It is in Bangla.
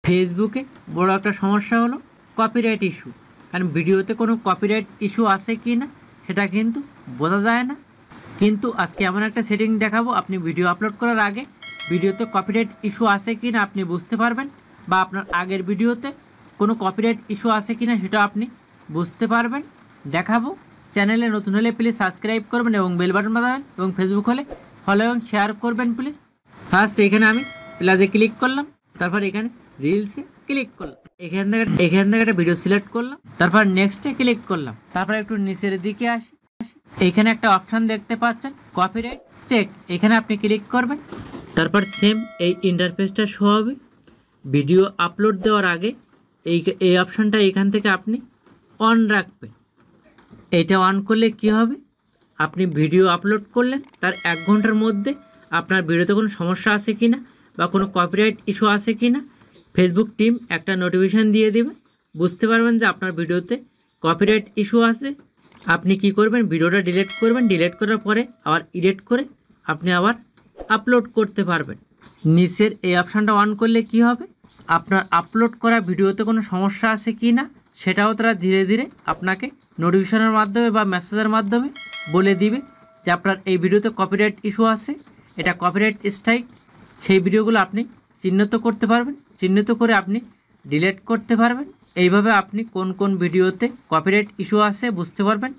ফেসবুকে বড় একটা সমস্যা হলো কপিরাইট ইস্যু। কারণ ভিডিওতে কোনো কপিরাইট ইস্যু আছে কি না সেটা কিন্তু বোঝা যায় না। কিন্তু আজকে এমন একটা সেটিং দেখাবো, আপনি ভিডিও আপলোড করার আগে ভিডিওতে কপিরাইট ইস্যু আছে কি না আপনি বুঝতে পারবেন, বা আপনার আগের ভিডিওতে কোনো কপিরাইট ইস্যু আছে কি না সেটা আপনি বুঝতে পারবেন। দেখাবো। চ্যানেলে নতুন হলে প্লিজ সাবস্ক্রাইব করবেন এবং বেল বাটন বাজাবেন, এবং ফেসবুক হলে ফলো এবং শেয়ার করবেন প্লিজ। ফার্স্ট এখানে আমি প্লাসে ক্লিক করলাম, তারপর এখানে রিলসে ক্লিক করলাম, এখান থেকে একটা ভিডিও সিলেক্ট করলাম, তারপর নেক্সটে ক্লিক করলাম, তারপর একটু নিচের দিকে আসি। এখানে একটা অপশান দেখতে পাচ্ছেন কপিরাইট চেক, এখানে আপনি ক্লিক করবেন। তারপর সেম এই ইন্টারফেসটা শো হবে। ভিডিও আপলোড দেওয়ার আগে এই অপশানটা এখান থেকে আপনি অন রাখবেন। এইটা অন করলে কি হবে, আপনি ভিডিও আপলোড করলেন তার 1 ঘন্টার মধ্যে আপনার ভিডিওতে কোনো সমস্যা আছে কি না বা কোনো কপিরাইট ইস্যু আছে কি না ফেসবুক টিম একটা নোটিফিকেশান দিয়ে দেবে। বুঝতে পারবেন যে আপনার ভিডিওতে কপিরাইট ইস্যু আছে। আপনি কি করবেন, ভিডিওটা ডিলিট করবেন, ডিলিট করার পরে আবার এডিট করে আপনি আবার আপলোড করতে পারবেন। নিচের এই অপশানটা অন করলে কি হবে, আপনার আপলোড করা ভিডিওতে কোনো সমস্যা আছে কি না সেটাও তারা ধীরে ধীরে আপনাকে নোটিফিকেশনের মাধ্যমে বা মেসেজের মাধ্যমে বলে দিবে যে আপনার এই ভিডিওতে কপিরাইট ইস্যু আছে, এটা কপিরাইট স্ট্রাইক। সেই ভিডিওগুলো আপনি চিহ্নিত করতে পারবেন, চিহ্নিত করে আপনি ডিলিট করতে পারবেন। এইভাবে আপনি কোন কোন ভিডিওতে কপিরাইট ইস্যু আছে বুঝতে পারবেন